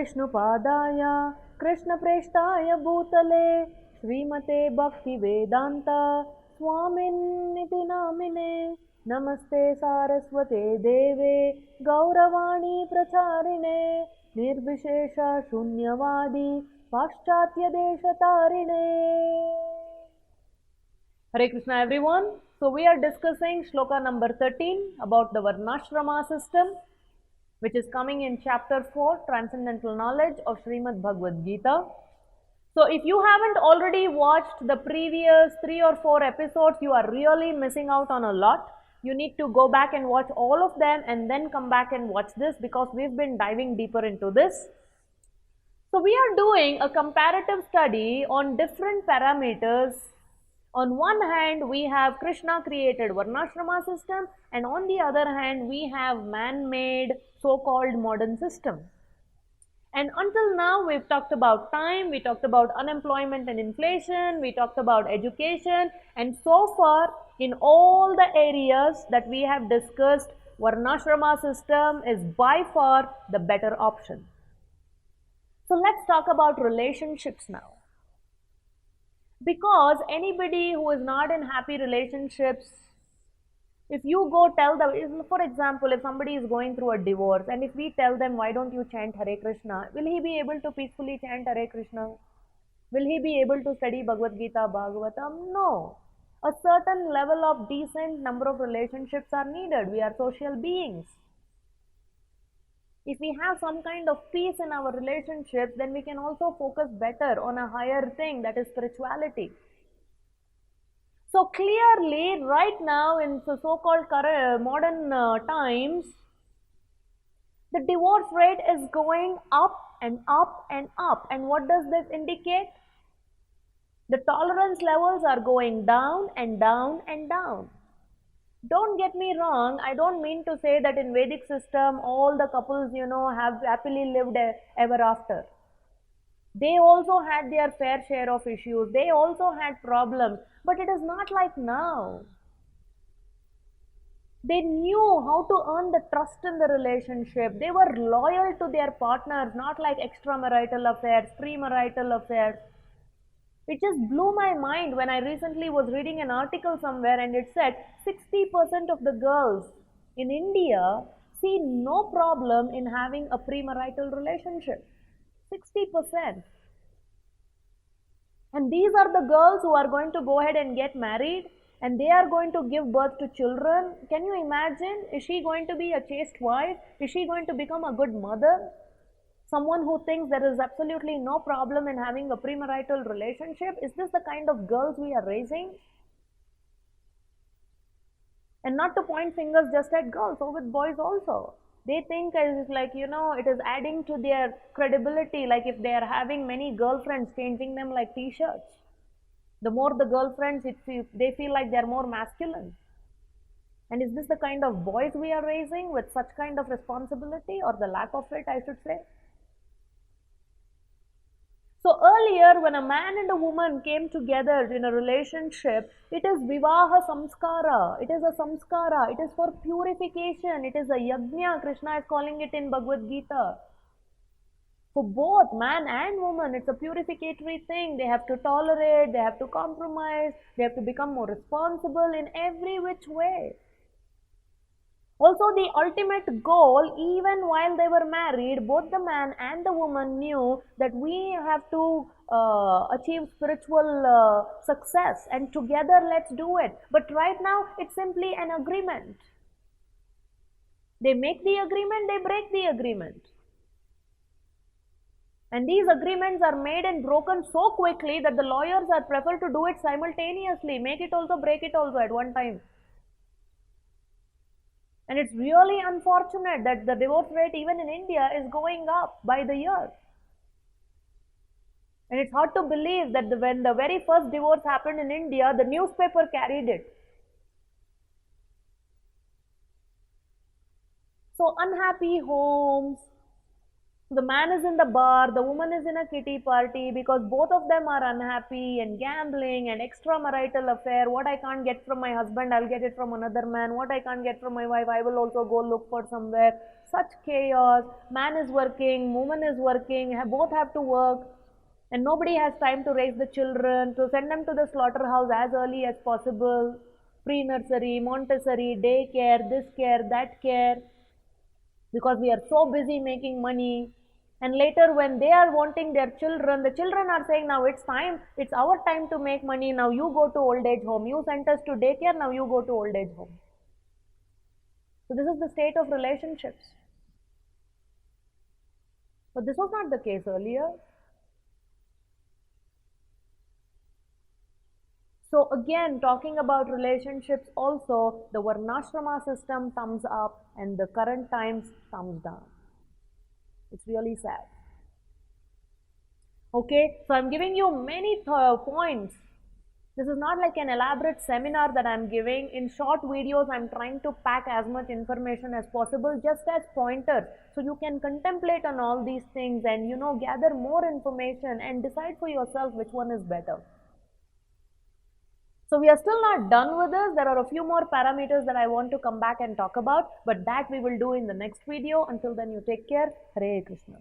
विष्णुपादाय कृष्णप्रेष्ठाय भूतले श्रीमते भक्तिवेदान्त स्वामिन्निति नामिने नमस्ते सारस्वते देवे गौरवाणी प्रचारिणे निर्विशेष शून्यवादी पाश्चात्यदेशतारिणे. Hare Krishna everyone. So we are discussing shloka number 13 about the Varnashrama system, which is coming in chapter 4, Transcendental Knowledge of Srimad Bhagavad Gita. So if you haven't already watched the previous 3 or 4 episodes, you are really missing out on a lot. You need to go back and watch all of them and then come back and watch this, because we've been diving deeper into this. So we are doing a comparative study on different parameters. On one hand, we have Krishna created Varnashrama system, and on the other hand, we have man-made so-called modern system. And until now, we've talked about time, we talked about unemployment and inflation, we talked about education, and so far, in all the areas that we have discussed, Varnashrama system is by far the better option. So let's talk about relationships now. Because anybody who is not in happy relationships, if you go tell them, for example, if somebody is going through a divorce, and if we tell them, why don't you chant Hare Krishna, will he be able to peacefully chant Hare Krishna? Will he be able to study Bhagavad Gita, Bhagavatam? No. A certain level of decent number of relationships are needed. We are social beings. If we have some kind of peace in our relationships, then we can also focus better on a higher thing, that is spirituality. So clearly, right now in the so-called modern times, the divorce rate is going up and up and up. And what does this indicate? The tolerance levels are going down and down and down. Don't get me wrong, I don't mean to say that in Vedic system all the couples, have happily lived ever after. They also had their fair share of issues, they also had problems, but it is not like now. They knew how to earn the trust in the relationship. They were loyal to their partners, not like extramarital affairs, premarital affairs. It just blew my mind when I recently was reading an article somewhere, and it said 60% of the girls in India see no problem in having a premarital relationship. 60%. And these are the girls who are going to go ahead and get married, and they are going to give birth to children. Can you imagine? Is she going to be a chaste wife? Is she going to become a good mother? Someone who thinks there is absolutely no problem in having a premarital relationship? Is this the kind of girls we are raising? And not to point fingers just at girls, so with boys also. They think it's like, it is adding to their credibility, like if they are having many girlfriends, changing them like t-shirts. The more the girlfriends, they feel like they are more masculine. And is this the kind of boys we are raising with such kind of responsibility, or the lack of it, I should say? So earlier, when a man and a woman came together in a relationship, it is vivaha samskara. It is a samskara. It is for purification. It is a yajna. Krishna is calling it in Bhagavad Gita. For both man and woman, it's a purificatory thing. They have to tolerate, they have to compromise, they have to become more responsible in every which way. Also, the ultimate goal, even while they were married, both the man and the woman knew that we have to achieve spiritual success, and together let's do it. But right now, it's simply an agreement. They make the agreement, they break the agreement. And these agreements are made and broken so quickly that the lawyers are prefer to do it simultaneously, make it also, break it also at one time. And it's really unfortunate that the divorce rate even in India is going up by the year. And it's hard to believe that when the very first divorce happened in India, the newspaper carried it. So unhappy homes, So the man is in the bar, the woman is in a kitty party because both of them are unhappy and gambling and extramarital affair. What I can't get from my husband, I'll get it from another man. What I can't get from my wife, I will also go look for somewhere. Such chaos. Man is working, woman is working, both have to work. And nobody has time to raise the children, to send them to the slaughterhouse as early as possible. Pre-nursery, Montessori, daycare, this care, that care. Because we are so busy making money. And later when they are wanting their children, the children are saying, now it's time, it's our time to make money, now you go to old age home. You sent us to daycare, now you go to old age home. So this is the state of relationships. But this was not the case earlier. So again, talking about relationships also, the Varnashrama system thumbs up and the current times thumbs down. It's really sad. Okay, so I'm giving you many points. This is not like an elaborate seminar that I'm giving. In short videos, I'm trying to pack as much information as possible just as pointers. So you can contemplate on all these things and, you know, gather more information and decide for yourself which one is better. So we are still not done with this. There are a few more parameters that I want to come back and talk about, but that we will do in the next video. Until then, you take care. Hare Krishna.